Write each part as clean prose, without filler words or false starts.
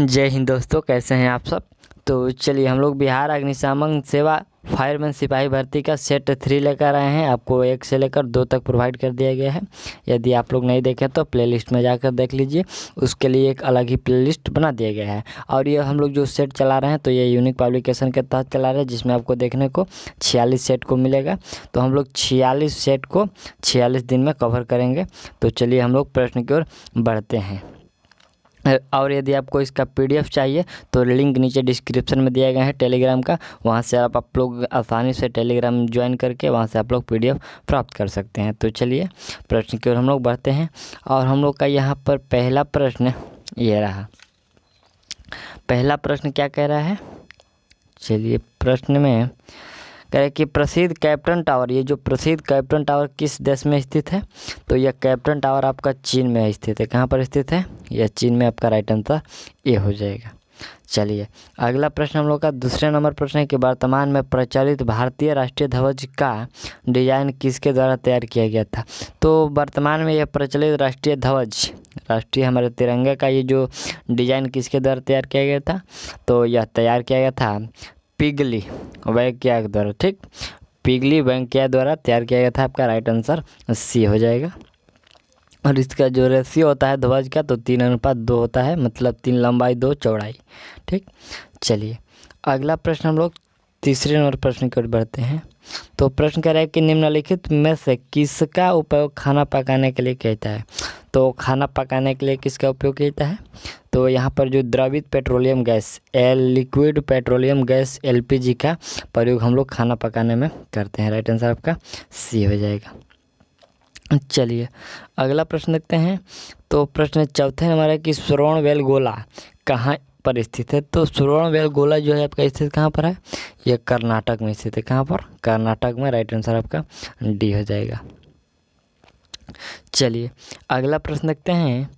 जय हिंद दोस्तों, कैसे हैं आप सब। तो चलिए हम लोग बिहार अग्निशमन सेवा फायरमैन सिपाही भर्ती का सेट 3 लेकर आए हैं। आपको 1 से लेकर 2 तक प्रोवाइड कर दिया गया है। यदि आप लोग नहीं देखें तो प्लेलिस्ट में जाकर देख लीजिए, उसके लिए एक अलग ही प्लेलिस्ट बना दिया गया है। और ये हम लोग जो सेट चला रहे हैं तो ये यूनिक पब्लिकेशन के तहत चला रहे हैं, जिसमें आपको देखने को 46 सेट को मिलेगा। तो हम लोग 46 सेट को 46 दिन में कवर करेंगे। तो चलिए हम लोग प्रश्न की ओर बढ़ते हैं। और यदि आपको इसका PDF चाहिए तो लिंक नीचे डिस्क्रिप्शन में दिया गया है टेलीग्राम का, वहां से आप लोग आसानी से टेलीग्राम ज्वाइन करके वहां से आप लोग PDF प्राप्त कर सकते हैं। तो चलिए प्रश्न की ओर हम लोग बढ़ते हैं। और हम लोग का यहाँ पर पहला प्रश्न ये रहा। पहला प्रश्न क्या कह रहा है, चलिए प्रश्न में कह रहे कि प्रसिद्ध कैप्टन टावर, ये जो प्रसिद्ध कैप्टन टावर किस देश में स्थित है। तो यह कैप्टन टावर आपका चीन में स्थित है। कहाँ पर स्थित है, यह चीन में। आपका राइट आंसर ये हो जाएगा। चलिए अगला प्रश्न हम लोग का दूसरे नंबर प्रश्न है कि वर्तमान में प्रचलित भारतीय राष्ट्रीय ध्वज का डिजाइन किसके द्वारा तैयार किया गया था। तो वर्तमान में यह प्रचलित राष्ट्रीय ध्वज, राष्ट्रीय हमारे तिरंगे का ये जो डिजाइन किसके द्वारा तैयार किया गया था, तो यह तैयार किया गया था पिगली वेंकैया द्वारा। ठीक, पिगली वेंकैया द्वारा तैयार किया गया था। आपका राइट आंसर C हो जाएगा। और इसका जो रेशियो होता है ध्वज का तो 3:2 होता है, मतलब 3 लंबाई 2 चौड़ाई। ठीक, चलिए अगला प्रश्न हम लोग तीसरे नंबर प्रश्न की ओर बढ़ते हैं। तो प्रश्न कह रहा है कि निम्नलिखित में से किसका उपयोग खाना पकाने के लिए कहता है। तो खाना पकाने के लिए किसका उपयोग किया है, तो यहाँ पर जो द्रवित petroleum gas liquid petroleum gas LPG का प्रयोग हम लोग खाना पकाने में करते हैं। राइट आंसर आपका C हो जाएगा। चलिए अगला प्रश्न देखते हैं। तो प्रश्न चौथे नंबर है कि श्रवणबेलगोला कहाँ पर स्थित है। तो श्रवणबेलगोला जो है आपका स्थित कहाँ पर है, यह कर्नाटक में स्थित है। कहाँ पर, कर्नाटक में। राइट आंसर आपका D हो जाएगा। चलिए अगला प्रश्न देखते हैं।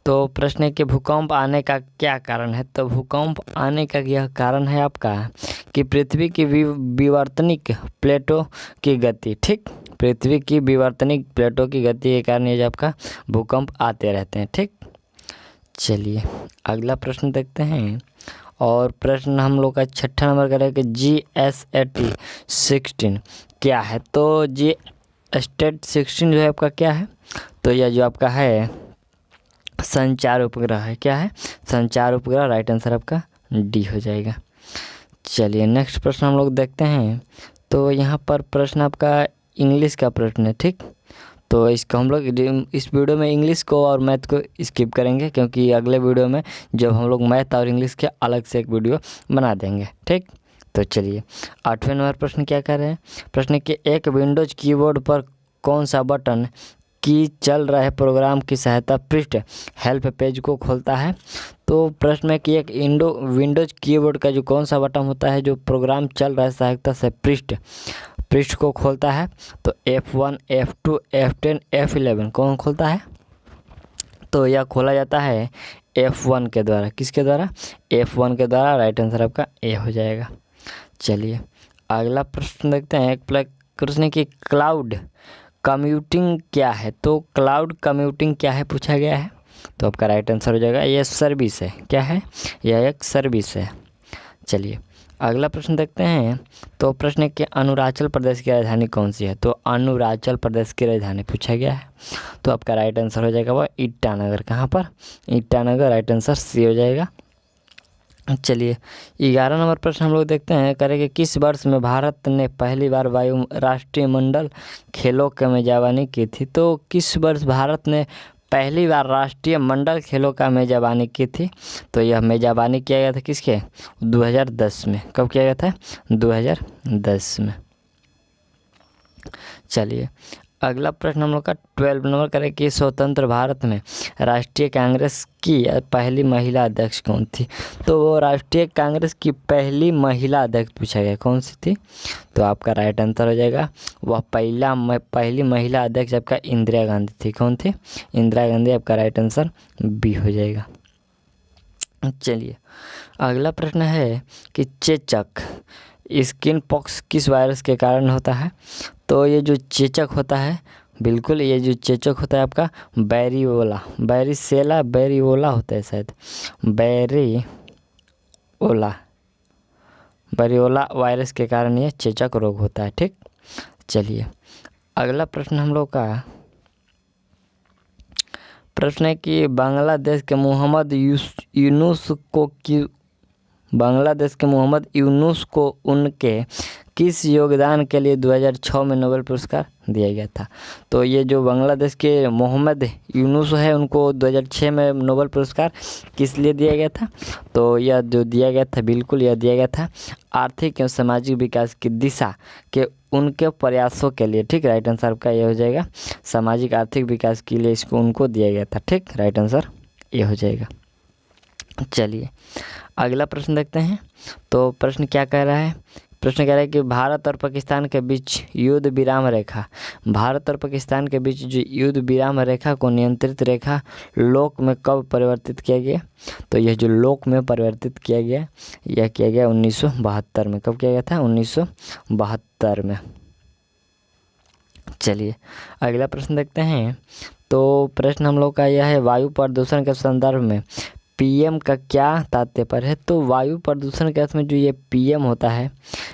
तो प्रश्न है कि भूकंप आने का क्या कारण है। तो भूकंप आने का यह कारण है आपका कि पृथ्वी की विवर्तनिक प्लेटों की गति। ठीक, पृथ्वी की विवर्तनिक प्लेटों की गति के कारण ये जो आपका भूकंप आते रहते हैं। ठीक, चलिए अगला प्रश्न देखते हैं। और प्रश्न हम लोग का छठा नंबर करें कि GSAT 16 क्या है। तो GSAT 16 जो है आपका क्या है, तो यह जो आपका है संचार उपग्रह है। क्या है, संचार उपग्रह। राइट आंसर आपका D हो जाएगा। चलिए नेक्स्ट प्रश्न हम लोग देखते हैं। तो यहाँ पर प्रश्न आपका इंग्लिश का प्रश्न है। ठीक, तो इसको हम लोग इस वीडियो में इंग्लिश को और मैथ को स्किप करेंगे, क्योंकि अगले वीडियो में जब हम लोग मैथ और इंग्लिश के अलग से एक वीडियो बना देंगे। ठीक, तो चलिए 8वें नंबर प्रश्न क्या कर रहे हैं। प्रश्न कि एक विंडोज कीबोर्ड पर कौन सा बटन की चल रहे प्रोग्राम की सहायता पृष्ठ हेल्प पेज को खोलता है। तो प्रश्न है कि एक विंडोज कीबोर्ड का जो कौन सा बटन होता है जो प्रोग्राम चल रहा है सहायता से पृष्ठ को खोलता है। तो F1 F2 F10 F11 कौन खोलता है, तो यह खोला जाता है F1 के द्वारा। किसके द्वारा, F1 के द्वारा। राइट आंसर आपका A हो जाएगा। चलिए अगला प्रश्न देखते हैं। एक प्रश्न की क्लाउड कंप्यूटिंग क्या है। तो क्लाउड कंप्यूटिंग क्या है पूछा गया है, तो आपका राइट आंसर हो जाएगा ये सर्विस है। क्या है, यह एक सर्विस है। चलिए अगला प्रश्न देखते हैं। तो प्रश्न है कि अरुणाचल प्रदेश की राजधानी कौन सी है। तो अरुणाचल प्रदेश की राजधानी पूछा गया है, तो आपका राइट आंसर हो जाएगा वह ईटानगर। कहाँ पर, ईटानगर। राइट आंसर C हो जाएगा। चलिए 11 नंबर प्रश्न हम लोग देखते हैं। करेंगे किस वर्ष में भारत ने पहली बार वायु राष्ट्रीय मंडल खेलों की मेजबानी की थी। तो किस वर्ष भारत ने पहली बार राष्ट्रीय मंडल खेलों का मेजबानी की थी। तो यह मेजबानी किया गया था किसके, 2010 में। कब किया गया था, 2010 में। चलिए अगला प्रश्न हम लोग का 12 नंबर करें कि स्वतंत्र भारत में राष्ट्रीय कांग्रेस की पहली महिला अध्यक्ष कौन थी। तो राष्ट्रीय कांग्रेस की पहली महिला अध्यक्ष पूछा गया कौन सी थी, तो आपका राइट आंसर हो जाएगा वह पहली महिला अध्यक्ष आपका इंदिरा गांधी थी। कौन थी, इंदिरा गांधी। आपका राइट आंसर B हो जाएगा। चलिए अगला प्रश्न है कि चेचक स्किन पॉक्स किस वायरस के कारण होता है। तो ये जो चेचक होता है, बिल्कुल ये जो चेचक होता है आपका बैरिसेला बैरिओला होता है शायद, वेरियोला वायरस के कारण यह चेचक रोग होता है। ठीक, चलिए अगला प्रश्न हम लोग का प्रश्न है कि बांग्लादेश के मोहम्मद यूनुस को उनके किस योगदान के लिए 2006 में नोबेल पुरस्कार दिया गया था। तो ये जो बांग्लादेश के मोहम्मद यूनुस है उनको 2006 में नोबेल पुरस्कार किस लिए दिया गया था। तो यह जो दिया गया था, बिल्कुल यह दिया गया था आर्थिक एवं सामाजिक विकास की दिशा के उनके प्रयासों के लिए। ठीक, राइट आंसर आपका ये हो जाएगा, सामाजिक आर्थिक विकास के लिए इसको उनको दिया गया था। ठीक, राइट आंसर ये हो जाएगा। चलिए अगला प्रश्न देखते हैं। तो प्रश्न क्या कह रहा है, प्रश्न कह रहा है कि भारत और पाकिस्तान के बीच युद्ध विराम रेखा, भारत और पाकिस्तान के बीच जो युद्ध विराम रेखा को नियंत्रित रेखा लोक में कब परिवर्तित किया गया। तो यह जो लोक में परिवर्तित किया गया, यह किया गया 1972 में। कब किया गया था, 1972 में। चलिए अगला प्रश्न देखते हैं। तो प्रश्न हम लोग का यह है, वायु प्रदूषण के संदर्भ में पीएम का क्या तात्पर्य है। तो वायु प्रदूषण के अर्थ में जो ये पीएम होता है,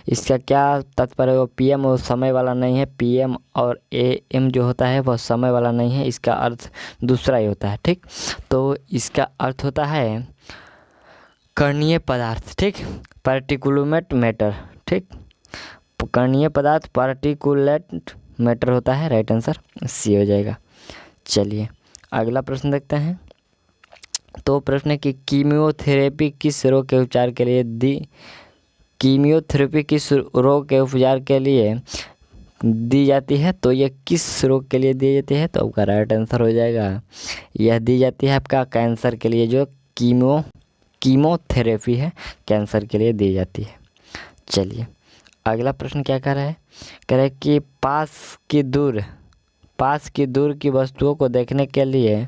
इसका क्या तात्पर्य है। वो पीएम वो समय वाला नहीं है, पीएम और एएम जो होता है वह समय वाला नहीं है, इसका अर्थ दूसरा ही होता है। ठीक, तो इसका अर्थ होता है कणीय पदार्थ। ठीक, पार्टिकुलेट मैटर। ठीक, कणीय पदार्थ पार्टिकुलेट मैटर होता है, राइट आंसर सी हो जाएगा। चलिए अगला प्रश्न देखते हैं। तो प्रश्न है कि कीमोथेरेपी किस रोग के उपचार के लिए दी जाती है। तो यह किस रोग के लिए दी जाती है। तो आपका राइट आंसर हो जाएगा, यह दी जाती है आपका कैंसर के लिए, जो कीमोथेरेपी है कैंसर के लिए दी जाती है। चलिए अगला प्रश्न क्या कह रहा है, कह रहा है कि पास की दूर की वस्तुओं को देखने के लिए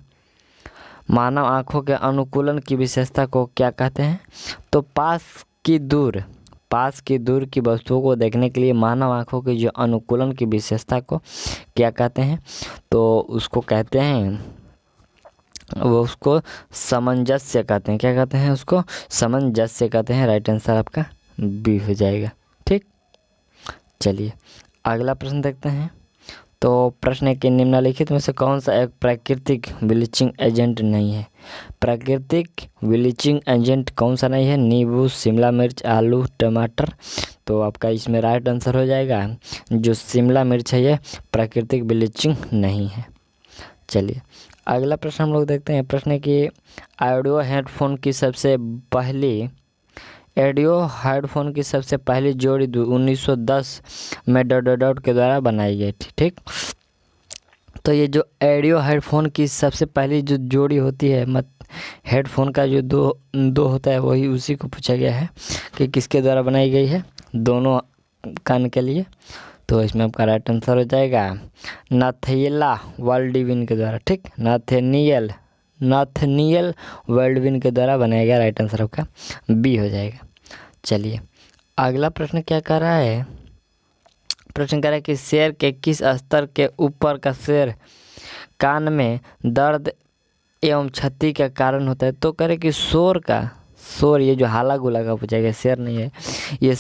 मानव आँखों के अनुकूलन की विशेषता को क्या कहते हैं। तो पास की दूर की वस्तुओं को देखने के लिए मानव आँखों की जो अनुकूलन की विशेषता को क्या कहते हैं। तो उसको कहते हैं, वो उसको सामंजस्य कहते हैं। क्या कहते हैं, उसको सामंजस्य कहते हैं। राइट आंसर आपका बी हो जाएगा। ठीक, चलिए अगला प्रश्न देखते हैं। तो प्रश्न है कि निम्नलिखित में से कौन सा एक प्राकृतिक ब्लीचिंग एजेंट नहीं है। प्राकृतिक ब्लीचिंग एजेंट कौन सा नहीं है, नींबू, शिमला मिर्च, आलू, टमाटर। तो आपका इसमें राइट आंसर हो जाएगा, जो शिमला मिर्च है ये प्राकृतिक ब्लीचिंग नहीं है। चलिए अगला प्रश्न हम लोग देखते हैं। प्रश्न है कि ऑडियो हेडफोन की सबसे पहली जोड़ी 1910 में डॉट के द्वारा बनाई गई थी। ठीक, तो ये जो ऑडियो हेडफोन की सबसे पहली जो जोड़ी होती है, हेडफोन का जो दो होता है, वही उसी को पूछा गया है कि किसके द्वारा बनाई गई है, दोनों कान के लिए। तो इसमें आपका राइट आंसर हो जाएगा नाथनिएल बाल्डविन के द्वारा। ठीक, नाथनिएल बाल्डविन के द्वारा बनाया गया, राइट आंसर आपका बी हो जाएगा। चलिए अगला प्रश्न क्या कर रहा है, प्रश्न कर रहा है कि शेर के किस स्तर के ऊपर का शेर कान में दर्द एवं क्षति का कारण होता है। तो कह रहे कि शोर ये जो हाला गुला का पूछा गया, शेर नहीं है ये,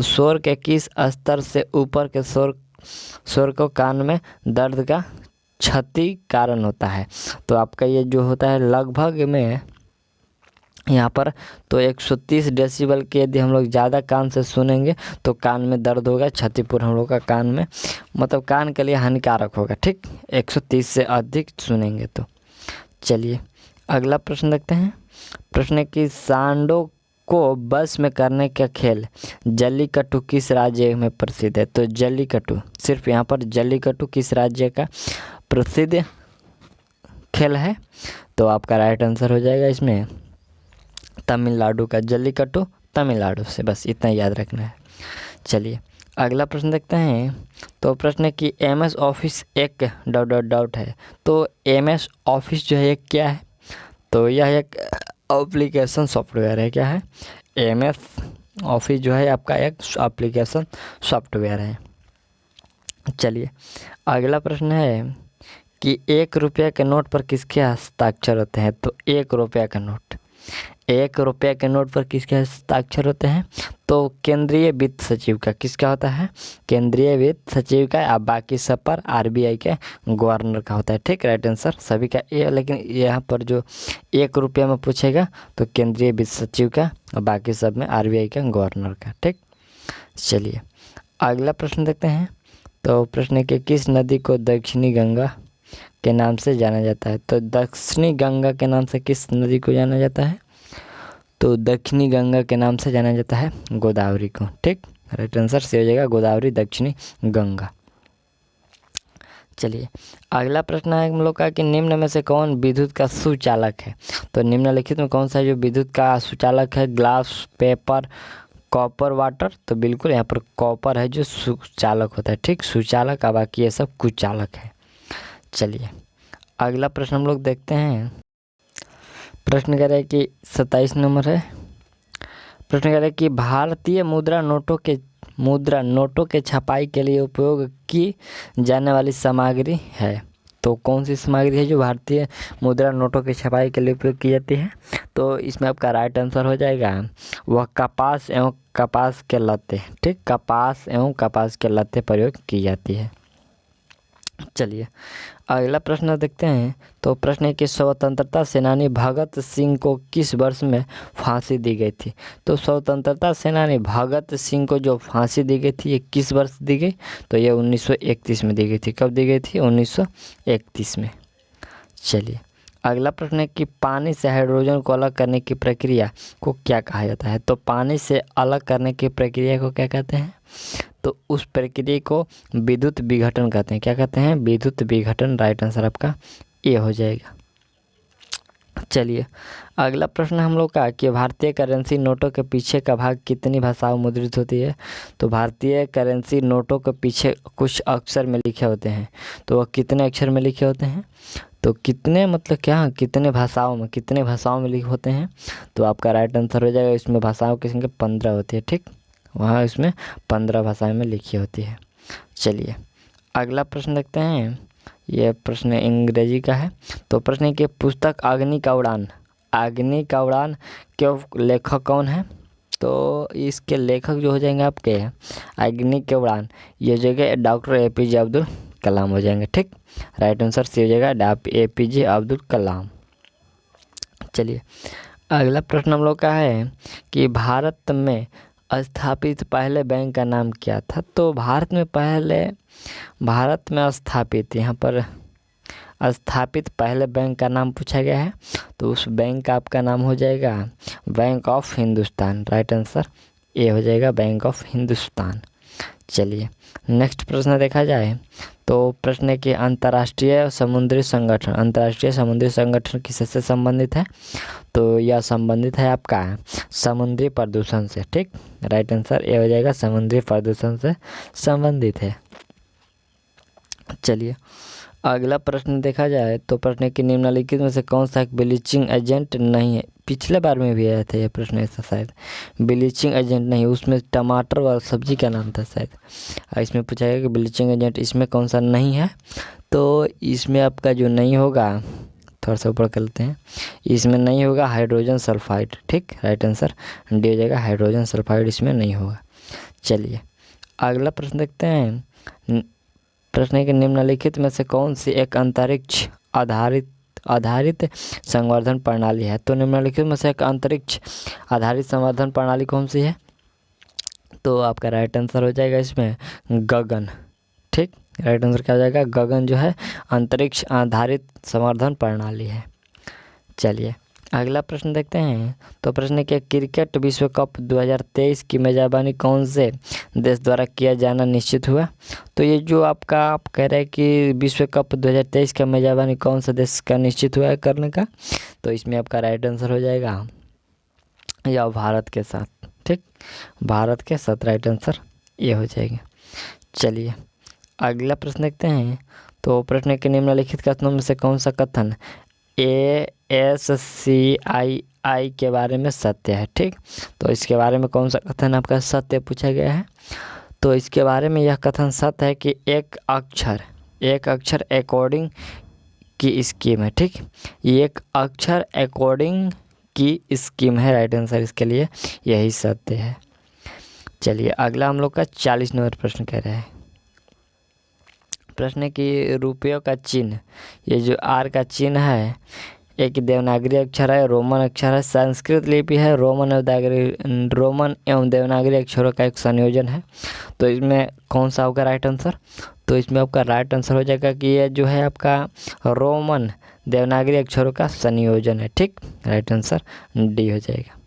शोर के किस स्तर से ऊपर के शोर को कान में दर्द का क्षति कारण होता है। तो आपका ये जो होता है लगभग में यहाँ पर तो 130 डेसिबल के यदि हम लोग ज़्यादा कान से सुनेंगे तो कान में दर्द होगा, क्षतिपूर्ण हम लोग का कान में मतलब कान के लिए हानिकारक होगा। ठीक, 130 से अधिक सुनेंगे तो। चलिए अगला प्रश्न देखते हैं। प्रश्न है कि सांडों को बस में करने का खेल जल्लीकट्टू किस राज्य में प्रसिद्ध है। तो जल्लीकट्टू, सिर्फ यहाँ पर जल्लीकट्टू किस राज्य का प्रसिद्ध खेल है। तो आपका राइट आंसर हो जाएगा इसमें तमिलनाडु का, जल्लीकट्टू तमिलनाडु से, बस इतना याद रखना है। चलिए अगला प्रश्न देखते हैं। तो प्रश्न है कि MS ऑफिस एक ... है। तो MS ऑफिस जो है ये क्या है। तो यह एक एप्लीकेशन सॉफ्टवेयर है। क्या है, MS ऑफिस जो है आपका एक एप्लीकेशन सॉफ्टवेयर है। चलिए अगला प्रश्न है कि 1 रुपये के नोट पर किसके हस्ताक्षर होते हैं। तो 1 रुपये का नोट, 1 रुपये के नोट पर किसके हस्ताक्षर होते हैं? तो केंद्रीय वित्त सचिव का। किसका होता है? केंद्रीय वित्त सचिव का। अब बाकी सब पर आरबीआई के गवर्नर का होता है। ठीक, राइट आंसर सभी का ए। लेकिन यहाँ पर जो 1 रुपये में पूछेगा तो केंद्रीय वित्त सचिव का और बाकी सब में आरबीआई का गवर्नर का। ठीक, चलिए अगला प्रश्न देखते हैं। तो प्रश्न है कि किस नदी को दक्षिणी गंगा के नाम से जाना जाता है? तो दक्षिणी गंगा के नाम से किस नदी को जाना जाता है? तो दक्षिणी गंगा के नाम से जाना जाता है गोदावरी को। ठीक, राइट आंसर से हो जाएगा गोदावरी, दक्षिणी गंगा। चलिए अगला प्रश्न है हम लोग का कि निम्न में से कौन विद्युत का सुचालक है? तो निम्नलिखित में कौन सा जो विद्युत का सुचालक है? Glass, paper, copper, water. तो बिल्कुल यहाँ पर कॉपर है जो सुचालक होता है। ठीक, सुचालक, और बाकी ये सब कुचालक है। चलिए अगला प्रश्न हम लोग देखते हैं। प्रश्न कह रहे हैं कि 27 नंबर है। प्रश्न कह रहे हैं कि भारतीय मुद्रा नोटों के छपाई के लिए उपयोग की जाने वाली सामग्री है? तो कौन सी सामग्री है जो भारतीय मुद्रा नोटों की छपाई के लिए उपयोग की जाती है? तो इसमें आपका राइट आंसर हो जाएगा वह कपास एवं कपास के लत्ते। ठीक, कपास एवं कपास के लत्ते प्रयोग की जाती है। चलिए अगला प्रश्न देखते हैं। तो प्रश्न है कि स्वतंत्रता सेनानी भगत सिंह को किस वर्ष में फांसी दी गई थी? तो स्वतंत्रता सेनानी भगत सिंह को जो फांसी दी गई थी ये किस वर्ष दी गई? तो ये 1931 में दी गई थी। कब दी गई थी? 1931 में। चलिए अगला प्रश्न है कि पानी से हाइड्रोजन को अलग करने की प्रक्रिया को क्या कहा जाता है? तो पानी से अलग करने की प्रक्रिया को क्या कहते हैं? तो उस प्रक्रिया को विद्युत विघटन कहते हैं। क्या कहते हैं? विद्युत विघटन। राइट आंसर आपका ए हो जाएगा। चलिए अगला प्रश्न हम लोग का कि भारतीय करेंसी नोटों के पीछे का भाग कितनी भाषाओं में मुद्रित होती है? तो भारतीय करेंसी नोटों के पीछे कुछ अक्षर में लिखे होते हैं। तो वह कितने अक्षर में लिखे होते हैं? तो कितने मतलब क्या, कितने भाषाओं में लिखे होते हैं? तो आपका राइट आंसर हो जाएगा इसमें भाषाओं की संख्या 15 होती है। ठीक, वहाँ इसमें 15 भाषाएं में लिखी होती है। चलिए अगला प्रश्न देखते हैं। यह प्रश्न अंग्रेजी का है। तो प्रश्न है कि पुस्तक अग्नि का उड़ान के लेखक कौन है? तो इसके लेखक जो हो जाएंगे आपके अग्नि के उड़ान, ये जगह डॉक्टर APJ अब्दुल कलाम हो जाएंगे। ठीक, राइट आंसर से हो जाएगा APJ अब्दुल कलाम। चलिए अगला प्रश्न हम लोग का है कि भारत में स्थापित पहले बैंक का नाम क्या था? तो भारत में स्थापित, यहाँ पर स्थापित पहले बैंक का नाम पूछा गया है। तो उस बैंक का आपका नाम हो जाएगा bank of Hindustan. Right answer A हो जाएगा बैंक ऑफ हिंदुस्तान। चलिए नेक्स्ट प्रश्न देखा जाए। तो प्रश्न है कि अंतर्राष्ट्रीय समुद्री संगठन किससे संबंधित है? तो यह संबंधित है आपका समुद्री प्रदूषण से। ठीक, राइट आंसर ए हो जाएगा समुद्री प्रदूषण से संबंधित है। चलिए अगला प्रश्न देखा जाए। तो प्रश्न है कि निम्नलिखित में से कौन सा एक ब्लीचिंग एजेंट नहीं है? पिछले बार में भी आया था यह प्रश्न, ऐसा शायद ब्लीचिंग एजेंट नहीं, उसमें टमाटर वाला सब्जी का नाम था शायद। इसमें पूछा गया कि ब्लीचिंग एजेंट इसमें कौन सा नहीं है? तो इसमें आपका जो नहीं होगा, थोड़ा सा ऊपर कर लेते हैं, इसमें नहीं होगा हाइड्रोजन सल्फाइड। ठीक, राइट आंसर डी हो जाएगा, हाइड्रोजन सल्फाइड इसमें नहीं होगा। चलिए अगला प्रश्न देखते हैं। प्रश्न है कि निम्नलिखित में से कौन सी एक अंतरिक्ष आधारित संवर्धन प्रणाली है? तो निम्नलिखित में से एक अंतरिक्ष आधारित संवर्धन प्रणाली कौन सी है? तो आपका राइट आंसर हो जाएगा इसमें गगन। ठीक, राइट आंसर क्या हो जाएगा? गगन जो है अंतरिक्ष आधारित संवर्धन प्रणाली है। चलिए अगला प्रश्न देखते हैं। तो प्रश्न है कि क्रिकेट विश्व कप 2023 की मेज़बानी कौन से देश द्वारा किया जाना निश्चित हुआ? तो ये जो आप कह रहे हैं कि विश्व कप 2023 का मेज़बानी कौन सा देश का निश्चित हुआ है करने का? तो इसमें आपका राइट आंसर हो जाएगा या भारत के साथ। ठीक, भारत के साथ राइट आंसर ये हो जाएगा। चलिए अगला प्रश्न देखते हैं। तो प्रश्न के निम्नलिखित कथनों में से कौन सा कथन ASCII के बारे में सत्य है? ठीक, तो इसके बारे में कौन सा कथन आपका सत्य पूछा गया है? तो इसके बारे में यह कथन सत्य है कि एक अक्षर अकॉर्डिंग की स्कीम है। ठीक, एक अक्षर अकॉर्डिंग की स्कीम है। राइट आंसर इसके लिए यही सत्य है। चलिए अगला हम लोग का 40 नंबर प्रश्न कह रहा है। प्रश्न है कि रुपयों का चिन्ह, ये जो आर का चिन्ह है, एक देवनागरी अक्षर है, रोमन अक्षर है, संस्कृत लिपि है, रोमन एवं देवनागरी अक्षरों का एक संयोजन है। तो इसमें कौन सा होगा राइट आंसर? तो इसमें आपका राइट आंसर हो जाएगा कि ये जो है आपका रोमन देवनागरी अक्षरों का संयोजन है। ठीक, राइट आंसर डी हो जाएगा।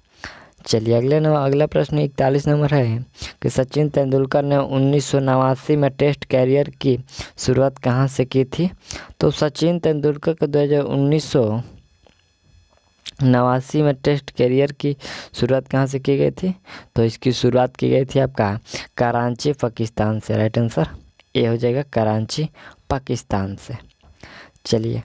चलिए अगला प्रश्न 41 नंबर है कि सचिन तेंदुलकर ने 1989 में टेस्ट कैरियर की शुरुआत कहाँ से की थी? तो सचिन तेंदुलकर के 1989 में टेस्ट कैरियर की शुरुआत कहाँ से की गई थी? तो इसकी शुरुआत की गई थी आपका कराची पाकिस्तान से। राइट आंसर ए हो जाएगा, कराची पाकिस्तान से। चलिए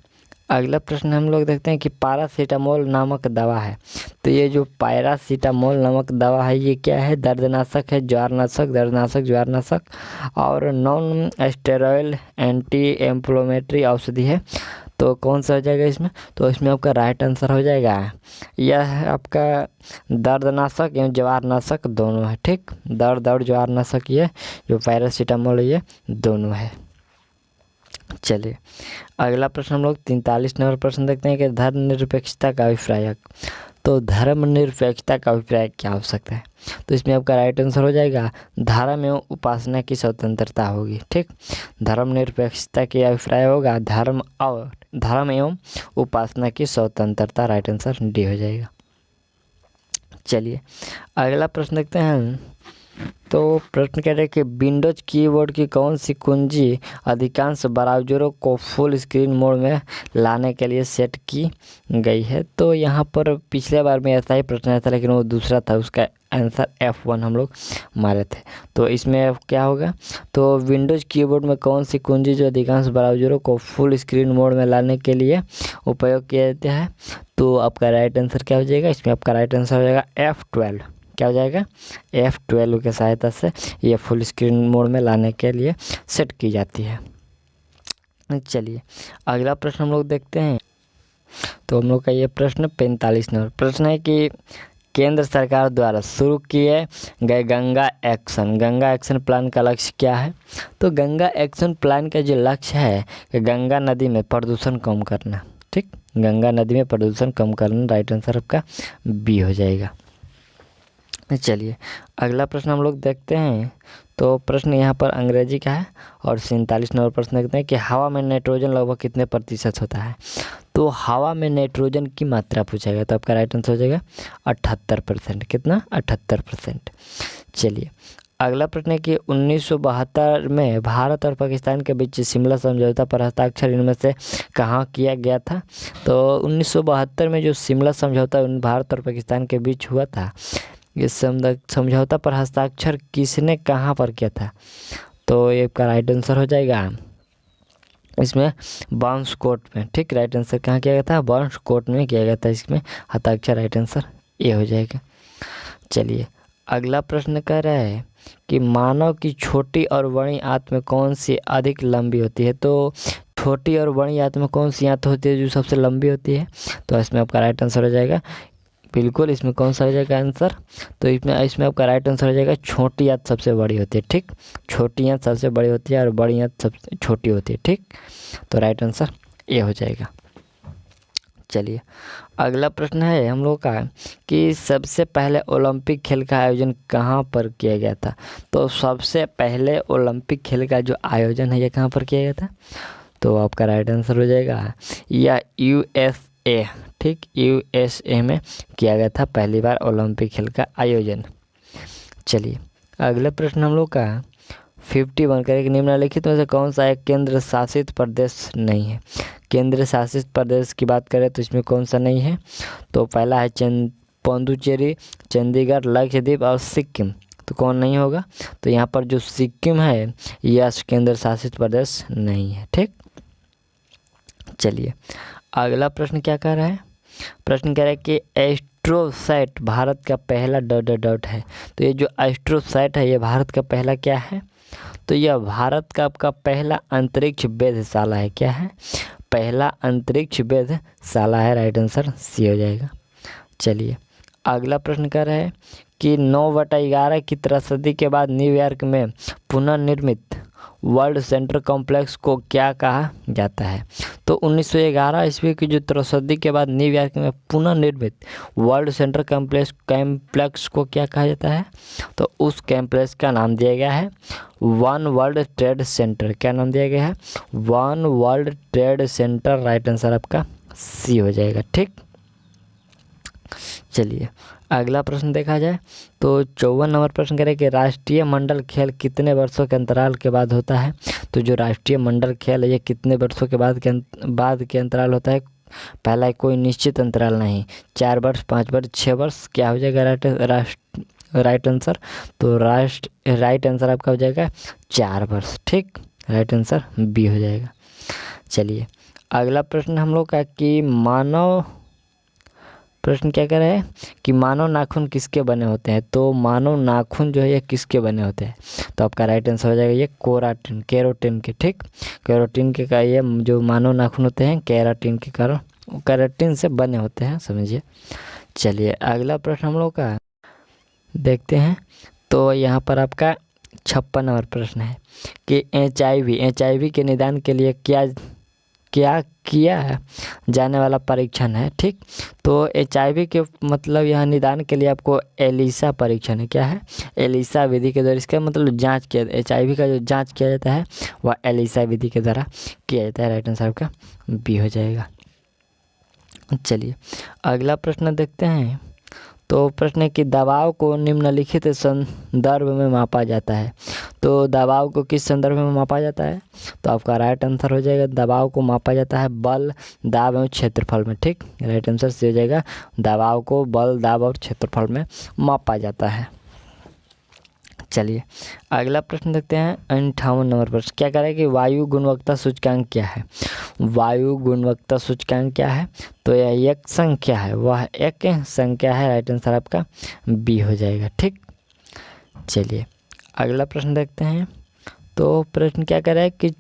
अगला प्रश्न हम लोग देखते हैं कि पैरासीटामोल नामक दवा है। तो ये जो पैरासीटामोल नामक दवा है ये क्या है? दर्दनाशक है, दर्दनाशक ज्वारनाशक और नॉन स्टेरॉयल एंटी एम्फ्लोमेटरी औषधि है। तो कौन सा हो जाएगा इसमें? तो इसमें आपका राइट आंसर हो जाएगा यह है आपका दर्दनाशक एवं ज्वारनाशक दोनों है। ठीक, दर्द और ज्वारनाशक ये जो पैरासीटामोल ये दोनों है। चलिए अगला प्रश्न हम लोग 43 नंबर प्रश्न देखते हैं कि धर्मनिरपेक्षता का अभिप्रायक। तो धर्मनिरपेक्षता का अभिप्राय क्या हो सकता है? तो इसमें आपका राइट आंसर हो जाएगा धर्म एवं उपासना की स्वतंत्रता होगी। ठीक, धर्मनिरपेक्षता के अभिप्राय होगा धर्म एवं उपासना की स्वतंत्रता। राइट आंसर डी हो जाएगा। चलिए अगला प्रश्न देखते हैं। तो प्रश्न कह रहे हैं कि विंडोज कीबोर्ड की कौन सी कुंजी अधिकांश ब्राउज़रों को फुल स्क्रीन मोड में लाने के लिए सेट की गई है? तो यहाँ पर पिछले बार में ऐसा ही प्रश्न आया था लेकिन वो दूसरा था, उसका आंसर F1 हम लोग मारे थे। तो इसमें क्या होगा? तो विंडोज कीबोर्ड में कौन सी कुंजी जो अधिकांश ब्राउज़रों को फुल स्क्रीन मोड में लाने के लिए उपयोग किया जाता है? तो आपका राइट आंसर क्या हो जाएगा? इसमें आपका राइट आंसर हो जाएगा F12। क्या हो जाएगा? F12 की सहायता से ये फुल स्क्रीन मोड में लाने के लिए सेट की जाती है। चलिए अगला प्रश्न हम लोग देखते हैं। तो हम लोग का ये प्रश्न 45 नंबर प्रश्न है कि केंद्र सरकार द्वारा शुरू किए गए गंगा एक्शन प्लान का लक्ष्य क्या है? तो गंगा एक्शन प्लान का जो लक्ष्य है कि गंगा नदी में प्रदूषण कम करना। ठीक, गंगा नदी में प्रदूषण कम करना। राइट आंसर आपका बी हो जाएगा। चलिए अगला प्रश्न हम लोग देखते हैं। तो प्रश्न यहाँ पर अंग्रेजी का है और 47 नंबर प्रश्न देखते हैं कि हवा में नाइट्रोजन लगभग कितने प्रतिशत होता है? तो हवा में नाइट्रोजन की मात्रा पूछा गया, तो आपका राइट आंसर हो जाएगा 78%। कितना? 78%। चलिए अगला प्रश्न है कि 1972 में भारत और पाकिस्तान के बीच शिमला समझौता पर हस्ताक्षर इनमें से कहाँ किया गया था? तो 1972 में जो शिमला समझौता भारत और पाकिस्तान के बीच हुआ था, इस समझौता पर हस्ताक्षर किसने कहाँ पर किया था? तो ये आपका राइट आंसर हो जाएगा इसमें बांसकोट में। ठीक, राइट आंसर कहाँ किया गया था? बांसकोट में किया गया था इसमें हस्ताक्षर। राइट आंसर ये हो जाएगा। चलिए अगला प्रश्न कह रहा है कि मानव की छोटी और बड़ी आंत में कौन सी अधिक लंबी होती है? तो छोटी और बड़ी आंत में कौन सी आंत होती है जो सबसे लंबी होती है? तो इसमें आपका राइट आंसर हो जाएगा बिल्कुल, इसमें कौन सा हो जाएगा आंसर? तो इसमें आपका राइट आंसर हो जाएगा छोटी आंत सबसे बड़ी होती है। ठीक, छोटी आंत सबसे बड़ी होती है और बड़ी आंत सबसे छोटी होती है। ठीक, तो राइट आंसर ये हो जाएगा। चलिए अगला प्रश्न है हम लोग का कि सबसे पहले ओलंपिक खेल का आयोजन कहाँ पर किया गया था? तो सबसे पहले ओलंपिक खेल का जो आयोजन है ये कहाँ पर किया गया था? तो आपका राइट आंसर हो जाएगा या USA। ठीक, USA में किया गया था पहली बार ओलंपिक खेल का आयोजन। चलिए अगला प्रश्न हम लोग का 51 करें कि निम्नलिखित में से कौन सा एक केंद्र शासित प्रदेश नहीं है? केंद्र शासित प्रदेश की बात करें तो इसमें कौन सा नहीं है? तो पहला है पुडुचेरी, चंडीगढ़, लक्षद्वीप और सिक्किम। तो कौन नहीं होगा? तो यहाँ पर जो सिक्किम है यह केंद्र शासित प्रदेश नहीं है। ठीक, चलिए अगला प्रश्न क्या कह रहा है? प्रश्न कह रहा है कि एस्ट्रोसैट भारत का पहला डॉट है। तो ये जो एस्ट्रोसैट है ये भारत का पहला क्या है? तो यह भारत का आपका पहला अंतरिक्ष वेधशाला है। क्या है? पहला अंतरिक्ष वेधशाला है। राइट आंसर सी हो जाएगा। चलिए अगला प्रश्न कर रहे हैं कि 9/11 की त्रसदी के बाद न्यूयॉर्क में पुनर्निर्मित वर्ल्ड सेंटर कॉम्प्लेक्स को क्या कहा जाता है। तो 1911 ईस्वी की जो त्रसदी के बाद न्यूयॉर्क में पुनर्निर्मित वर्ल्ड सेंटर कॉम्प्लेक्स को क्या कहा जाता है। तो उस कॉम्प्लेक्स का नाम दिया गया है वन वर्ल्ड ट्रेड सेंटर। क्या नाम दिया गया है? One world trade centre. Right answer आपका सी हो जाएगा। ठीक, चलिए अगला प्रश्न देखा जाए तो 54 नंबर प्रश्न करें कि राष्ट्रीय मंडल खेल कितने वर्षों के अंतराल के बाद होता है। तो जो राष्ट्रीय मंडल खेल है ये कितने वर्षों के बाद के अंतराल होता है। पहला है कोई निश्चित अंतराल नहीं, 4 वर्ष, 5 वर्ष, 6 वर्ष। क्या हो जाएगा राइट आंसर? तो राइट आंसर आपका हो जाएगा 4 वर्ष। ठीक, राइट आंसर बी हो जाएगा। चलिए अगला प्रश्न हम लोग का कि प्रश्न क्या कह रहे हैं कि मानव नाखून किसके बने होते हैं। तो मानव नाखून जो है ये किसके बने होते हैं। तो आपका राइट आंसर हो जाएगा ये केराटिन के। ठीक, केराटिन के का ये जो मानव नाखून होते हैं केराटिन से बने होते हैं, समझिए। चलिए अगला प्रश्न हम लोग का देखते हैं। तो यहाँ पर आपका 56 नंबर प्रश्न है कि HIV के निदान के लिए क्या किया जाने वाला परीक्षण है। ठीक, तो HIV के मतलब यहाँ निदान के लिए आपको एलिसा परीक्षण है। क्या है? एलिसा विधि के द्वारा इसका मतलब जांच किया, HIV का जो जांच किया जाता है वह एलिसा विधि के द्वारा किया जाता है। राइट आंसर आपका बी हो जाएगा। चलिए अगला प्रश्न देखते हैं। तो प्रश्न है कि दबाव को निम्नलिखित संदर्भ में मापा जाता है। तो दबाव को किस संदर्भ में मापा जाता है। तो आपका राइट आंसर हो जाएगा दबाव को मापा जाता है बल, दाब एवं क्षेत्रफल में। ठीक, राइट आंसर से हो जाएगा दबाव को बल, दाब और क्षेत्रफल में मापा जाता है। चलिए अगला प्रश्न देखते हैं। 58 नंबर प्रश्न क्या कह रहा है कि वायु गुणवत्ता सूचकांक क्या है। वायु गुणवत्ता सूचकांक क्या है। तो यह एक संख्या है, वह एक संख्या है। राइट आंसर आपका बी हो जाएगा। ठीक, चलिए अगला प्रश्न देखते हैं। तो प्रश्न क्या कह रहा है कि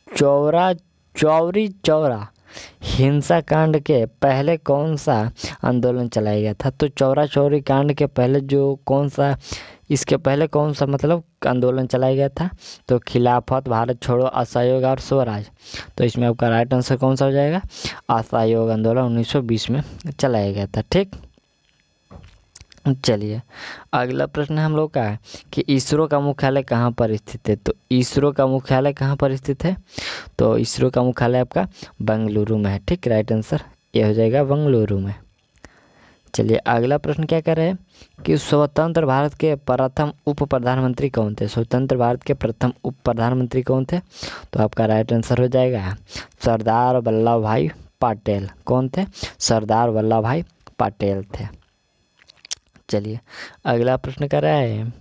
चौरी चौरा हिंसा कांड के पहले कौन सा आंदोलन चलाया गया था। तो चौरा चौरी कांड के पहले इसके पहले कौन सा मतलब आंदोलन चलाया गया था। तो खिलाफत, भारत छोड़ो, असहयोग और स्वराज। तो इसमें आपका राइट आंसर कौन सा हो जाएगा? असहयोग आंदोलन 1920 में चलाया गया था। ठीक, चलिए अगला प्रश्न हम लोग का है कि इसरो का मुख्यालय कहाँ पर स्थित है। तो इसरो का मुख्यालय कहाँ पर स्थित है। तो इसरो का मुख्यालय आपका बेंगलुरु में है। ठीक, राइट आंसर ये हो जाएगा बेंगलुरु में। चलिए अगला प्रश्न क्या कर रहे हैं कि स्वतंत्र भारत के प्रथम उप प्रधानमंत्री कौन थे। स्वतंत्र भारत के प्रथम उप प्रधानमंत्री कौन थे। तो आपका राइट आंसर हो जाएगा सरदार वल्लभ भाई पटेल। कौन थे? सरदार वल्लभ भाई पटेल थे। चलिए अगला प्रश्न कर रहा है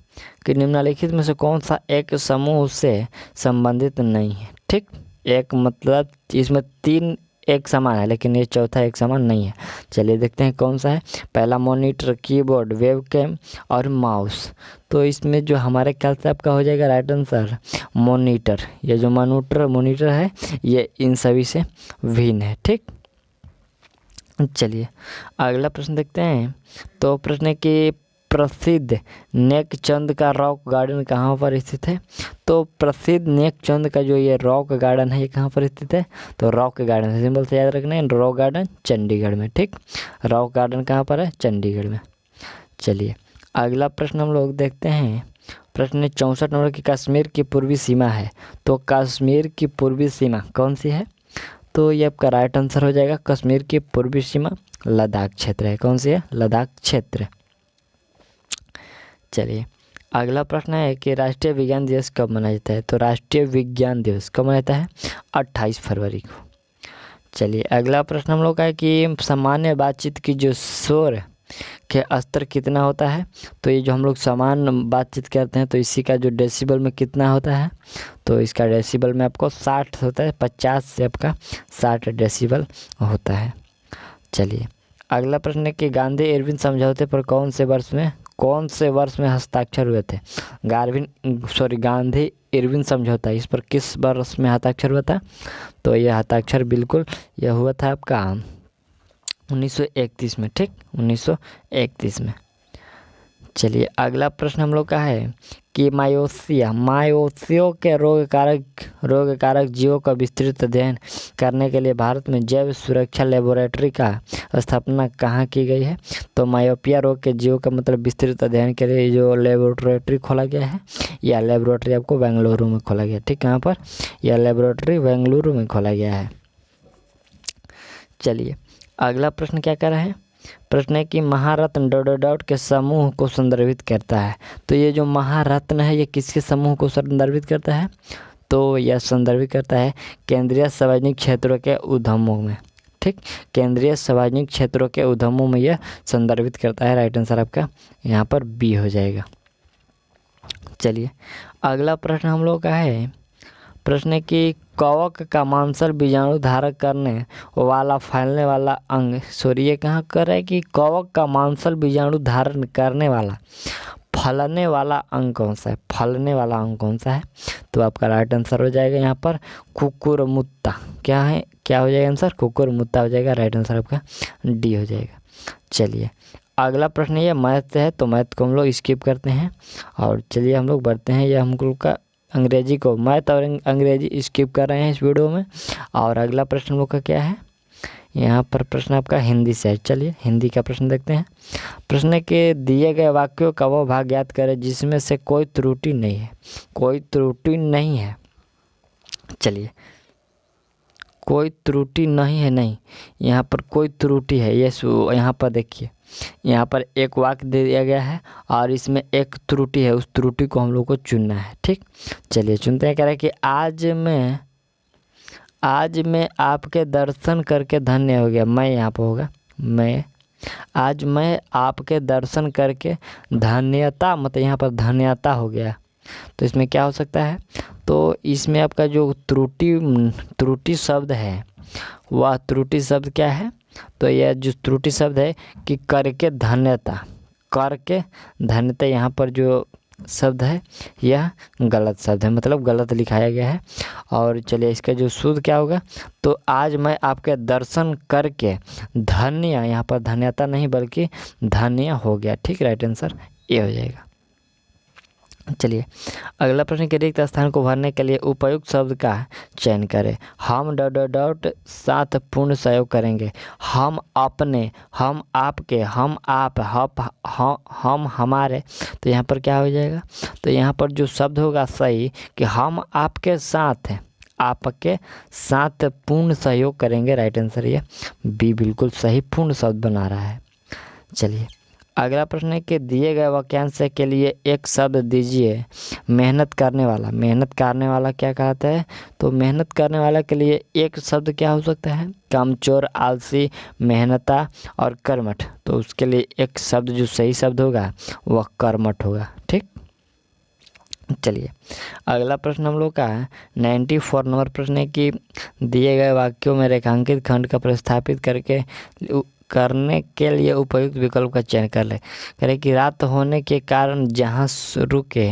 कि निम्नलिखित में से कौन सा एक समूह से संबंधित नहीं है। ठीक, एक मतलब इसमें 3 एक समान है लेकिन ये चौथा एक समान नहीं है। चलिए देखते हैं कौन सा है। पहला मॉनिटर, कीबोर्ड, वेबकैम और माउस। तो इसमें जो हमारे ख्याल से आपका हो जाएगा राइट आंसर मॉनिटर। ये जो मॉनिटर है ये इन सभी से भिन्न है। ठीक, चलिए अगला प्रश्न देखते हैं। तो प्रश्न है कि प्रसिद्ध नेकचंद का रॉक गार्डन कहाँ पर स्थित है। तो प्रसिद्ध नेकचंद का जो ये रॉक गार्डन है ये कहाँ पर स्थित है। तो रॉक गार्डन सिंबल से याद रखना है, रॉक गार्डन चंडीगढ़ में। ठीक, रॉक गार्डन कहाँ पर है? चंडीगढ़ में। चलिए अगला प्रश्न हम लोग देखते हैं। प्रश्न 64 नंबर की कश्मीर की पूर्वी सीमा है। तो कश्मीर की पूर्वी सीमा कौन सी है। तो ये आपका राइट आंसर हो जाएगा कश्मीर की पूर्वी सीमा लद्दाख क्षेत्र है। कौन सी है? लद्दाख क्षेत्र। चलिए अगला प्रश्न है कि राष्ट्रीय विज्ञान दिवस कब मनाया जाता है। तो राष्ट्रीय विज्ञान दिवस कब मनाया जाता है? 28 फरवरी को। चलिए अगला प्रश्न हम लोग का है कि सामान्य बातचीत की जो शोर के स्तर कितना होता है। तो ये जो हम लोग सामान्य बातचीत करते हैं तो इसी का जो डेसिबल में कितना होता है। तो इसका डेसिबल में आपको 60 होता है, 50 से आपका 60 डेसिबल होता है। चलिए अगला प्रश्न है कि गांधी इरविन समझौते पर कौन से वर्ष में हस्ताक्षर हुए थे। गांधी इरविन समझौता इस पर किस वर्ष में हस्ताक्षर हुआ था। तो यह हस्ताक्षर बिल्कुल यह हुआ था आपका 1931 में, ठीक, 1931 में। चलिए अगला प्रश्न हम लोग का है कि मायूसियों के रोग कारक जीवों का विस्तृत अध्ययन करने के लिए भारत में जैव सुरक्षा लेबोरेटरी का स्थापना कहाँ की गई है? तो मायोपिया रोग के जीवों का मतलब विस्तृत अध्ययन के लिए जो लेबोरेटरी खोला गया है, यह लेबोरेटरी आपको बेंगलुरु में खोला गया, ठीक, कहाँ पर? यह लेबोरेटरी बेंगलुरु में खोला गया है। चलिए अगला प्रश्न क्या कर रहे हैं? प्रश्न है कि महारत्न डॉट के समूह को संदर्भित करता है। तो ये जो महारत्न है ये किसके समूह को संदर्भित करता है? तो यह संदर्भित करता है केंद्रीय सार्वजनिक क्षेत्रों के उद्यमों में, ठीक, केंद्रीय सार्वजनिक क्षेत्रों के उद्यमों में यह संदर्भित करता है। राइट आंसर आपका यहाँ पर बी हो जाएगा। चलिए अगला प्रश्न हम लोग का है, प्रश्न है कि कवक का मांसल बीजाणु धारण करने वाला फैलने वाला अंग, सॉरी ये कहाँ कर रहा है कि कवक का मांसल बीजाणु धारण करने वाला फलने वाला अंग कौन सा है? फलने वाला अंग कौन सा है? तो आपका राइट आंसर हो जाएगा यहाँ पर कुकुरमुत्ता। क्या है, क्या हो जाएगा आंसर? कुकुरमुत्ता हो जाएगा। राइट आंसर आपका डी हो जाएगा। चलिए अगला प्रश्न ये मैथ है, तो मैथ को हम लोग स्किप करते हैं और चलिए हम लोग बढ़ते हैं। ये हम लोग का अंग्रेजी को, मैथ और अंग्रेजी स्किप कर रहे हैं इस वीडियो में। और अगला प्रश्न हम लोग का क्या है? यहाँ पर प्रश्न आपका हिंदी से है। चलिए हिंदी का प्रश्न देखते हैं। प्रश्न के दिए गए वाक्यों का वो भाग याद करें जिसमें से कोई त्रुटि नहीं है। कोई त्रुटि नहीं है। चलिए कोई त्रुटि नहीं है, नहीं, यहाँ पर कोई त्रुटि है। ये यहाँ पर देखिए, यहाँ पर एक वाक्य दे दिया गया है और इसमें एक त्रुटि है, उस त्रुटि को हम लोग को चुनना है, ठीक। चलिए चुनते हैं। कह रहे हैं कि आज मैं आपके दर्शन करके धन्य हो गया। मैं यहाँ पर होगा आज मैं आपके दर्शन करके धन्यता, मतलब यहाँ पर धन्यता हो गया। तो इसमें क्या हो सकता है? तो इसमें आपका जो त्रुटि शब्द है वह त्रुटि शब्द क्या है? तो यह जो त्रुटि शब्द है कि करके धन्यता, यहाँ पर जो शब्द है यह गलत शब्द है, मतलब गलत लिखाया गया है। और चलिए इसका जो शुद्ध क्या होगा? तो आज मैं आपके दर्शन करके धन्य, यहाँ पर धन्यता नहीं बल्कि धन्य हो गया, ठीक। राइट आंसर ये हो जाएगा। चलिए अगला प्रश्न के रिक्त स्थान को भरने के लिए उपयुक्त शब्द का चयन करें। हम डॉट साथ पूर्ण सहयोग करेंगे। हम अपने, हम आपके, हम आप, हम हमारे। तो यहाँ पर क्या हो जाएगा? तो यहाँ पर जो शब्द होगा सही कि हम आपके साथ हैं, आपके साथ पूर्ण सहयोग करेंगे। राइट आंसर ये बी बिल्कुल सही पूर्ण शब्द बना रहा है। चलिए अगला प्रश्न है कि दिए गए वाक्यांश के लिए एक शब्द दीजिए। मेहनत करने वाला, मेहनत करने वाला क्या कहता है? तो मेहनत करने वाला के लिए एक शब्द क्या हो सकता है? कामचोर, आलसी, मेहनता और कर्मठ। तो उसके लिए एक शब्द जो सही शब्द होगा वह कर्मठ होगा, ठीक। चलिए अगला प्रश्न हम लोग का 94 नंबर प्रश्न है कि दिए गए वाक्यों में रेखांकित खंड का प्रतिस्थापित करने के लिए उपयुक्त विकल्प का चयन कर ले। करें कि रात होने के कारण जहाँ रुके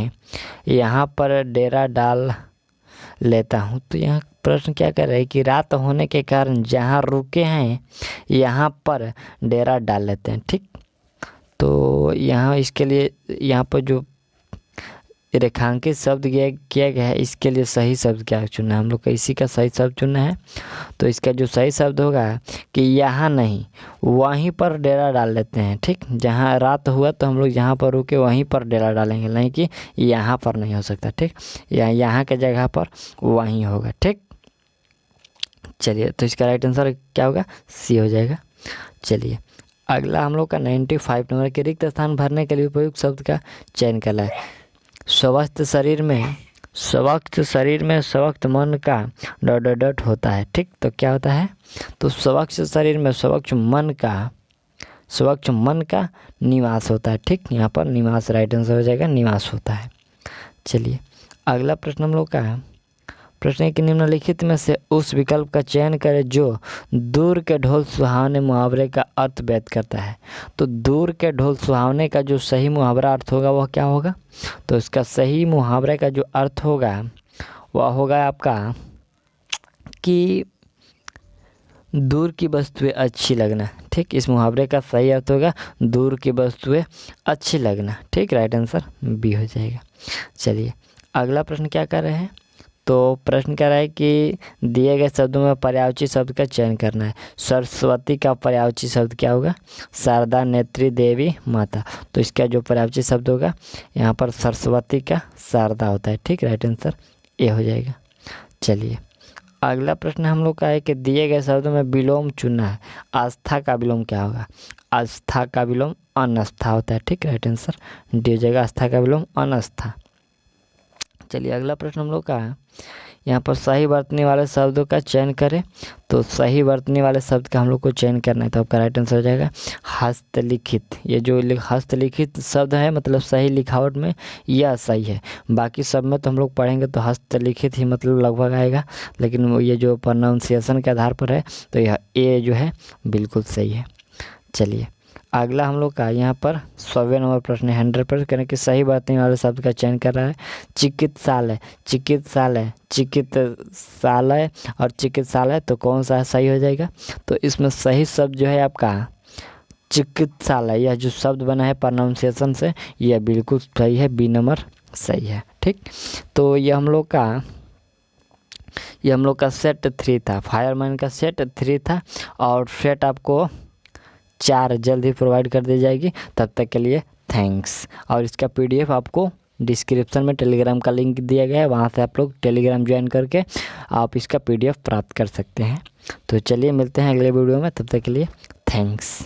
यहाँ पर डेरा डाल लेता हूँ। तो यहाँ प्रश्न क्या कर रहा है कि रात होने के कारण जहाँ रुके हैं यहाँ पर डेरा डाल लेते हैं, ठीक। तो यहाँ इसके लिए यहाँ पर जो रेखांकित शब्द किया गया है इसके लिए सही शब्द क्या चुनना है? हम लोग का इसी का सही शब्द चुनना है। तो इसका जो सही शब्द होगा कि यहाँ नहीं वहीं पर डेरा डाल लेते हैं, ठीक। जहाँ रात हुआ तो हम लोग जहाँ पर रुके वहीं पर डेरा डालेंगे, नहीं कि यहाँ पर नहीं हो सकता, ठीक। यहाँ के जगह पर वहीं होगा, ठीक। चलिए तो इसका राइट आंसर क्या होगा? सी हो जाएगा। चलिए अगला हम लोग का 95 नंबर के रिक्त स्थान भरने के लिए उपयुक्त शब्द का चयन करना है। स्वस्थ शरीर में स्वस्थ मन का डॉट होता है, ठीक। तो क्या होता है? तो स्वस्थ शरीर में स्वस्थ मन का निवास होता है, ठीक। यहाँ पर निवास राइट आंसर हो जाएगा, निवास होता है। चलिए अगला प्रश्न हम लोग का है, प्रश्न है कि निम्नलिखित में से उस विकल्प का चयन करें जो दूर के ढोल सुहावने मुहावरे का अर्थ व्यक्त करता है। तो दूर के ढोल सुहावने का जो सही मुहावरा अर्थ होगा वह क्या होगा? तो इसका सही मुहावरे का जो अर्थ होगा वह होगा आपका कि दूर की वस्तुएं अच्छी लगना। ठीक, इस मुहावरे का सही अर्थ होगा दूर की वस्तुएं अच्छी लगना। ठीक, राइट आंसर बी हो जाएगा। चलिए अगला प्रश्न क्या कर रहे हैं, तो प्रश्न कह रहा है कि दिए गए शब्दों में पर्यायवाची शब्द का चयन करना है। सरस्वती का पर्यायवाची शब्द क्या होगा, शारदा, नेत्री, देवी, माता। तो इसका जो पर्यायवाची शब्द होगा यहाँ पर सरस्वती का शारदा होता है। ठीक, राइट आंसर ए हो जाएगा। चलिए अगला प्रश्न हम लोग का है कि दिए गए शब्दों में विलोम चुनना है। आस्था का विलोम क्या होगा, आस्था का विलोम अनास्था होता है। ठीक, राइट आंसर डी हो जाएगा, आस्था का विलोम अनास्था। चलिए अगला प्रश्न हम लोग का है, यहाँ पर सही वर्तनी वाले शब्दों का चयन करें। तो सही वर्तनी वाले शब्द का हम लोग को चयन करना है, तो आपका राइट आंसर हो जाएगा हस्तलिखित। ये जो हस्तलिखित शब्द है मतलब सही लिखावट में यह सही है। बाकी सब में तो हम लोग पढ़ेंगे तो हस्तलिखित ही मतलब लगभग आएगा, लेकिन ये जो प्रोनाउंसिएशन के आधार पर है तो यह ए जो है बिल्कुल सही है। चलिए अगला हम लोग का यहाँ पर 100वें नंबर प्रश्न है, 100% करें कि सही वर्तनी वाले शब्द का चयन कर रहा है। चिकित्सालय, चिकित्सालय, चिकित्सालय और चिकित्सालय, तो कौन सा सही हो जाएगा, तो इसमें सही शब्द जो है आपका चिकित्सालय। यह जो शब्द बना है प्रोनाउंसिएशन से यह बिल्कुल सही है, बी नंबर सही है। ठीक, तो ये हम लोग का सेट 3 था, फायरमैन का सेट 3 था और सेट आपको 4 जल्द ही प्रोवाइड कर दी जाएगी। तब तक के लिए थैंक्स। और इसका PDF आपको डिस्क्रिप्शन में टेलीग्राम का लिंक दिया गया है, वहाँ से आप लोग टेलीग्राम ज्वाइन करके आप इसका PDF प्राप्त कर सकते हैं। तो चलिए मिलते हैं अगले वीडियो में, तब तक के लिए थैंक्स।